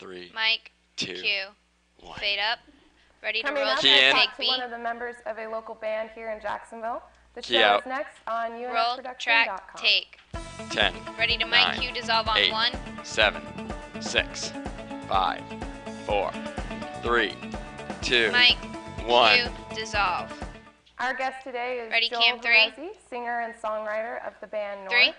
3, Mike, 2, Q. 1. Fade up. Ready to Coming roll up, track, I take talked to B. one of the members of a local band here in Jacksonville. The Key show out. is next on Roll track, unfproduction.com. take. 10, Ready to Mike, 9, Q. Dissolve on 8, 1. 7, 6, 5, 4, 3, 2, Mike, 1. Q. Dissolve. Our guest today is Ready, Joel Cam, 3. Hirezi, singer and songwriter of the band North. 3.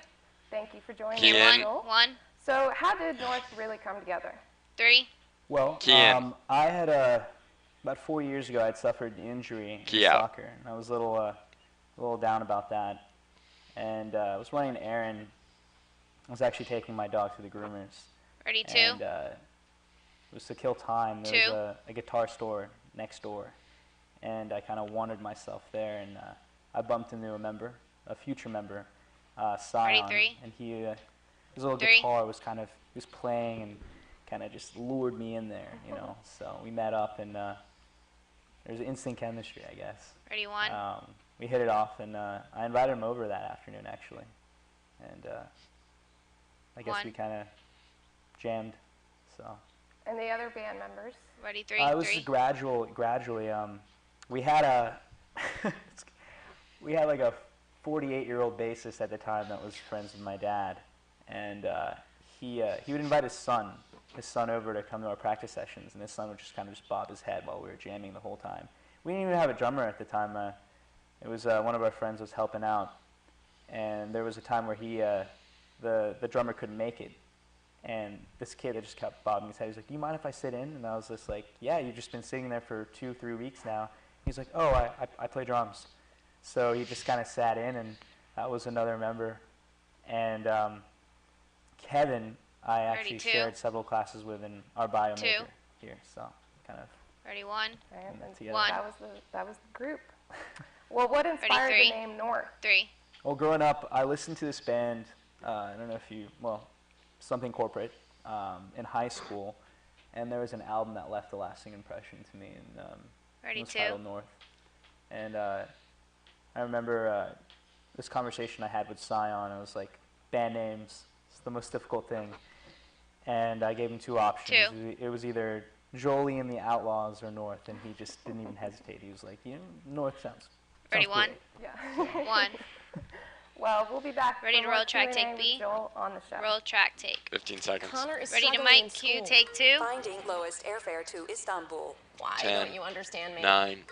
Thank you for joining Key us, in. Joel. 1. So how did North really come together? 3. Well, Key in. I had about 4 years ago, I'd suffered an injury Key in out. soccer, and I was a little down about that. And I was running an errand. I was actually taking my dog to the groomers. Ready, 2. And it was to kill time. There 2. was a guitar store next door, and I kind of wandered myself there, and I bumped into a future member, Sion, 3. and his little 3. guitar was he was playing and kind of just lured me in there, you know. So we met up, and there was instant chemistry, I guess. Ready, 1. We hit it off, and I invited him over that afternoon, actually, and I guess 1. we kind of jammed. So. And the other band members? Ready, 3. It was 3. gradually. We had like a 48-year-old bassist at the time that was friends with my dad, and he would invite his son over to come to our practice sessions, and his son would just kind of bob his head while we were jamming the whole time. We didn't even have a drummer at the time. It was one of our friends was helping out, and there was a time where the drummer couldn't make it. And this kid that just kept bobbing his head, he's like, "Do you mind if I sit in?" And I was just like, "Yeah, you've just been sitting there for 2-3 weeks now." He's like, "Oh, I play drums." So he just kind of sat in, and that was another member. And Kevin, I actually 2. shared several classes with in our bio 2. major here, so kind of. Ready, 1. And together. 1. that was the group. Well, what inspired Ready, 3. the name North? 3. Well, growing up, I listened to this band. I don't know if something corporate in high school, and there was an album that left a lasting impression to me, and Ready, it was 2. titled North. And I remember this conversation I had with Sion. I was like, band names, it's the most difficult thing. And I gave him 2 options. 2. It was either Jolie and the Outlaws or North, and he just didn't even hesitate. He was like, North sounds Ready, great. 1. Yeah. 1. Well, we'll be back Ready for to more roll track, Q&A take B? with Joel on the show. Roll track, take. 15 seconds. Connor is Ready to struggling in Mike, Q. school. Take 2. Finding lowest airfare to Istanbul. Why 10, don't you understand me? 9,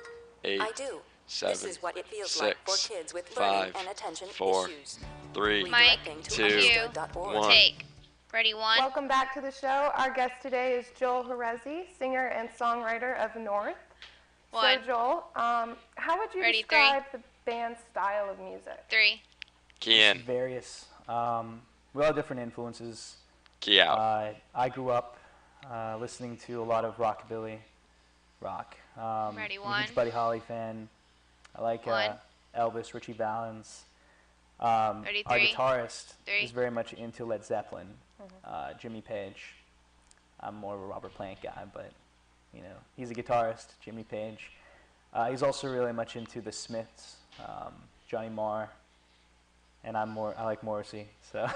8, I do. 7, This is what it feels 6, like for kids with learning 5, and attention 4, issues. 3, Mike, Redirecting to Q, understood.org. 1. Take. Ready, 1. Welcome back to the show. Our guest today is Joel Hirezi, singer and songwriter of North. 1. So, Joel, how would you Ready, 3. describe the band's style of music? 3. Key in. Various. We all have different influences. Key out. I grew up listening to a lot of rockabilly, rock. Ready, I'm a 1. huge Buddy Holly fan. I like 1. Elvis, Richie Valens. Ready, Our 3. guitarist 3. is very much into Led Zeppelin, Jimmy Page. I'm more of a Robert Plant guy, but he's a guitarist, Jimmy Page. He's also really much into the Smiths, Johnny Marr, and I like Morrissey. So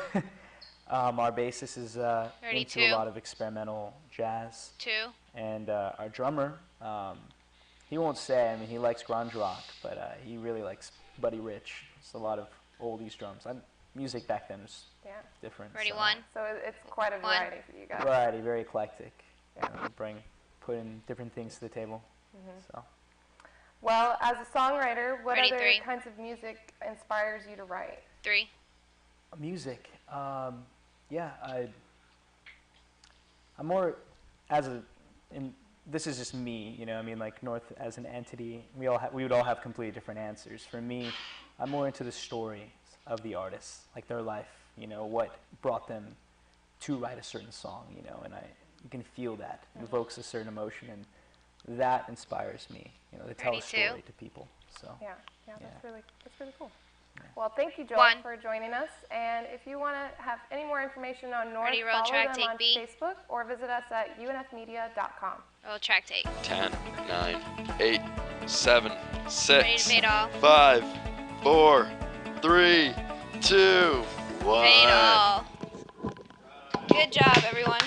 our bassist is Ready, into 2. a lot of experimental jazz, 2. and our drummer, he won't say. I mean, he likes grunge rock, but he really likes Buddy Rich. It's a lot of oldies drums. Music back then was different. Ready, so. 1. So it's quite a variety for you guys. Variety, very eclectic. Put in different things to the table. So. Well, as a songwriter, what Ready, other 3. kinds of music inspires you to write? 3. Music, I'm more this is just me, I mean, like North as an entity, we would all have completely different answers. For me, I'm more into the stories of the artists, like their life, what brought them to write a certain song, and you can feel that, it evokes a certain emotion, and that inspires me, to tell Ready, a story 2. to people, so. Yeah, Yeah. that's really cool. Well, thank you, Joel, 1. for joining us. And if you want to have any more information on North, Ready, roll follow track, them take on B. Facebook or visit us at unfmedia.com. Roll track, take. 10, 9, 8, 7, Ready to 6, fade off. 5, 4, 3, 2, 1. Fade all. Good job, everyone.